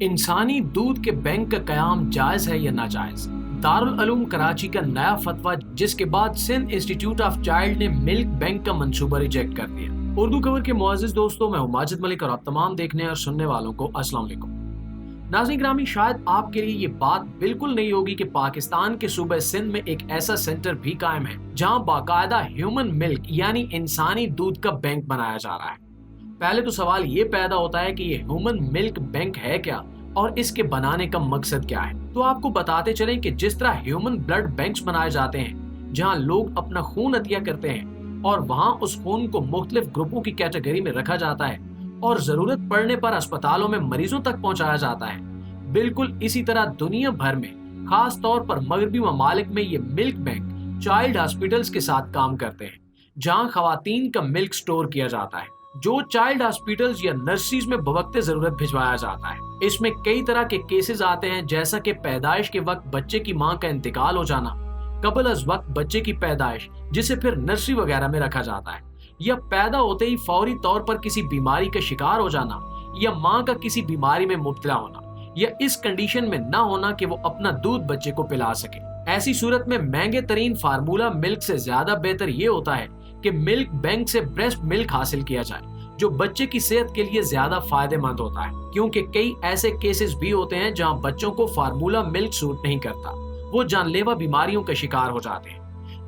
انسانی دودھ کے بینک کا قیام جائز ہے یا ناجائز؟ دارالعلوم کراچی کا نیا فتویٰ، جس کے بعد سندھ انسٹیٹیوٹ آف چائلڈ نے ملک بینک کا منصوبہ ریجیکٹ کر دیا۔ اردو کور کے معزز دوستوں، میں ہوں ماجد ملک اور آپ تمام دیکھنے اور سننے والوں کو السلام علیکم۔ ناظرین گرامی، شاید آپ کے لیے یہ بات بالکل نہیں ہوگی کہ پاکستان کے صوبہ سندھ میں ایک ایسا سینٹر بھی قائم ہے جہاں باقاعدہ ہیومن ملک یعنی انسانی دودھ کا بینک بنایا جا رہا ہے۔ پہلے تو سوال یہ پیدا ہوتا ہے کہ یہ ہیومن ملک بینک ہے کیا اور اس کے بنانے کا مقصد کیا ہے؟ تو آپ کو بتاتے چلیں کہ جس طرح ہیومن بلڈ بینکس بنائے جاتے ہیں جہاں لوگ اپنا خون عطیہ کرتے ہیں اور وہاں اس خون کو مختلف گروپوں کی کیٹیگری میں رکھا جاتا ہے اور ضرورت پڑنے پر اسپتالوں میں مریضوں تک پہنچایا جاتا ہے، بالکل اسی طرح دنیا بھر میں خاص طور پر مغربی ممالک میں یہ ملک بینک چائلڈ ہاسپٹلز کے ساتھ کام کرتے ہیں جہاں خواتین کا ملک سٹور کیا جاتا ہے، جو چائلڈ ہاسپٹلز یا نرسریز میں بوقت ضرورت بھجوایا جاتا ہے۔ اس میں کئی طرح کے کیسز آتے ہیں، جیسا کہ پیدائش کے وقت بچے کی ماں کا انتقال ہو جانا، قبل از وقت بچے کی پیدائش جسے پھر نرسری وغیرہ میں رکھا جاتا ہے، یا پیدا ہوتے ہی فوری طور پر کسی بیماری کا شکار ہو جانا، یا ماں کا کسی بیماری میں مبتلا ہونا، یا اس کنڈیشن میں نہ ہونا کہ وہ اپنا دودھ بچے کو پلا سکے۔ ایسی صورت میں مہنگے ترین فارمولا ملک سے زیادہ بہتر یہ ہوتا ہے کہ ملک بینک سے بریسٹ ملک حاصل کیا جائے، جو بچے کی صحت کے لیے زیادہ فائدہ مند ہوتا ہے، کیونکہ کئی ایسے کیسز بھی ہوتے ہیں جہاں بچوں کو فارمولا ملک سوٹ نہیں کرتا، وہ جان لیوا بیماریوں کا شکار ہو جاتے ہیں۔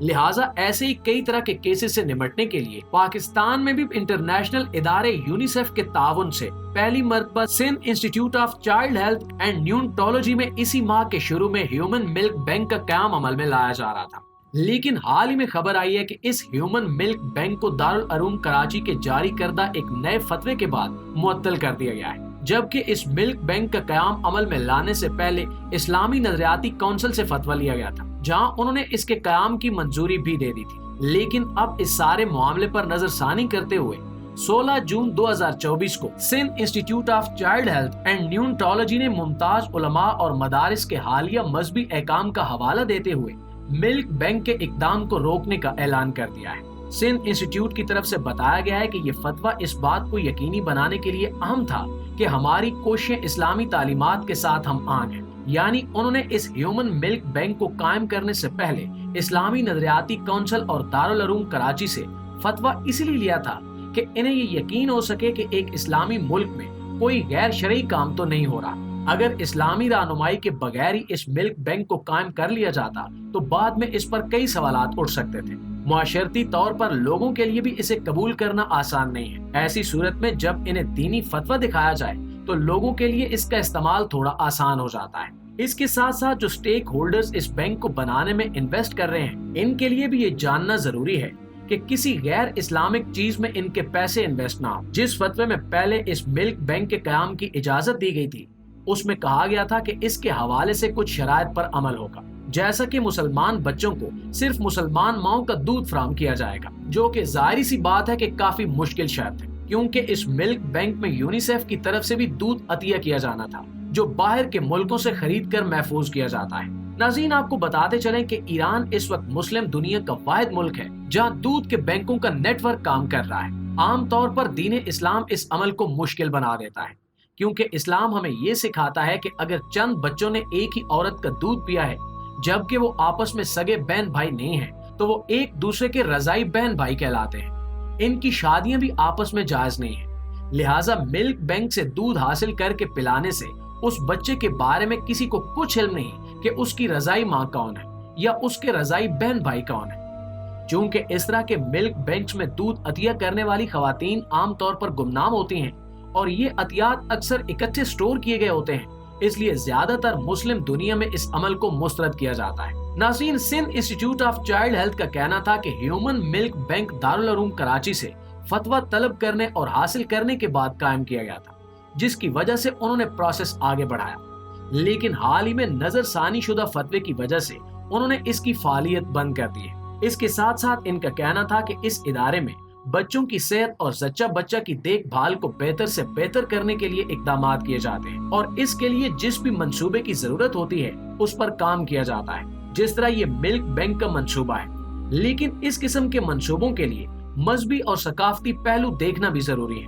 لہٰذا ایسے ہی کئی طرح کے کیسز سے نمٹنے کے لیے پاکستان میں بھی انٹرنیشنل ادارے یونیسیف کے تعاون سے پہلی مرتبہ Sindh institute of child health and neonatology میں اسی ماہ کے شروع میں ہیومن ملک بینک کا قیام عمل میں لایا جا رہا تھا، لیکن حال ہی میں خبر آئی ہے کہ اس ہیومن ملک بینک کو دارالعلوم کراچی کے جاری کردہ ایک نئے فتوے کے بعد معطل کر دیا گیا ہے، جبکہ اس ملک بینک کا قیام عمل میں لانے سے پہلے اسلامی نظریاتی کونسل سے فتویٰ لیا گیا تھا، جہاں انہوں نے اس کے قیام کی منظوری بھی دے دی تھی۔ لیکن اب اس سارے معاملے پر نظر ثانی کرتے ہوئے 16 جون 2024 کو Sindh institute of child health and neonatology نے ممتاز علماء اور مدارس کے حالیہ مذہبی احکام کا حوالہ دیتے ہوئے ملک بینک کے اقدام کو روکنے کا اعلان کر دیا ہے۔ سندھ انسٹیٹیوٹ کی طرف سے بتایا گیا ہے کہ یہ فتویٰ اس بات کو یقینی بنانے کے لیے اہم تھا کہ ہماری کوششیں اسلامی تعلیمات کے ساتھ ہم آہنگ ہیں، یعنی انہوں نے اس ہیومن ملک بینک کو قائم کرنے سے پہلے اسلامی نظریاتی کونسل اور دارالعلوم کراچی سے فتویٰ اس لیے لیا تھا کہ انہیں یہ یقین ہو سکے کہ ایک اسلامی ملک میں کوئی غیر شرعی کام تو نہیں ہو رہا۔ اگر اسلامی رہنمائی کے بغیر ہی اس ملک بینک کو قائم کر لیا جاتا تو بعد میں اس پر کئی سوالات اٹھ سکتے تھے۔ معاشرتی طور پر لوگوں کے لیے بھی اسے قبول کرنا آسان نہیں ہے۔ ایسی صورت میں جب انہیں دینی فتویٰ دکھایا جائے تو لوگوں کے لیے اس کا استعمال تھوڑا آسان ہو جاتا ہے۔ اس کے ساتھ ساتھ جو سٹیک ہولڈرز اس بینک کو بنانے میں انویسٹ کر رہے ہیں، ان کے لیے بھی یہ جاننا ضروری ہے کہ کسی غیر اسلامک چیز میں ان کے پیسے انویسٹ نہ ہو۔ جس فتوے میں پہلے اس ملک بینک کے قیام کی اجازت دی گئی تھی، اس میں کہا گیا تھا کہ اس کے حوالے سے کچھ شرائط پر عمل ہوگا، جیسا کہ مسلمان بچوں کو صرف مسلمان ماؤں کا دودھ فراہم کیا جائے گا، جو کہ ظاہری سی بات ہے کہ کافی مشکل شرط ہے، کیونکہ اس ملک بینک میں یونیسیف کی طرف سے بھی دودھ عطیہ کیا جانا تھا، جو باہر کے ملکوں سے خرید کر محفوظ کیا جاتا ہے۔ ناظرین، آپ کو بتاتے چلیں کہ ایران اس وقت مسلم دنیا کا واحد ملک ہے جہاں دودھ کے بینکوں کا نیٹ ورک کام کر رہا ہے۔ عام طور پر دین اسلام اس عمل کو مشکل بنا دیتا ہے، کیونکہ اسلام ہمیں یہ سکھاتا ہے کہ اگر چند بچوں نے ایک ہی عورت کا دودھ پیا ہے جبکہ وہ آپس میں سگے بہن بھائی نہیں ہیں تو وہ ایک دوسرے کے رضاعی بہن بھائی کہلاتے ہیں۔ ان کی شادیاں بھی آپس میں جائز نہیں ہیں، لہٰذا ملک بینک سے دودھ حاصل کر کے پلانے سے اس بچے کے بارے میں کسی کو کچھ علم نہیں کہ اس کی رضاعی ماں کون ہے یا اس کے رضاعی بہن بھائی کون ہے۔ چونکہ اس طرح کے ملک بینکس میں دودھ عطیہ کرنے والی خواتین عام طور پر گمنام ہوتی ہیں اور یہ عطیات اکثر اکٹھے سٹور کیے گئے ہوتے ہیں، اس لیے زیادہ تر مسلم دنیا میں اس عمل کو مسترد کیا جاتا ہے۔ ناظرین، Sindh institute of child health کا کہنا تھا کہ ہیومن ملک بینک دارالعلوم کراچی سے فتویٰ طلب کرنے اور حاصل کرنے کے بعد قائم کیا گیا تھا، جس کی وجہ سے انہوں نے پروسیس آگے بڑھایا، لیکن حال ہی میں نظر ثانی شدہ فتوے کی وجہ سے انہوں نے اس کی فعالیت بند کر دی ہے۔ اس کے ساتھ ساتھ ان کا کہنا تھا کہ اس ادارے میں بچوں کی صحت اور زچہ بچہ کی دیکھ بھال کو بہتر سے بہتر کرنے کے لیے اقدامات کیے جاتے ہیں اور اس کے لیے جس بھی منصوبے کی ضرورت ہوتی ہے اس پر کام کیا جاتا ہے، جس طرح یہ ملک بینک کا منصوبہ ہے۔ لیکن اس قسم کے منصوبوں کے لیے مذہبی اور ثقافتی پہلو دیکھنا بھی ضروری ہے،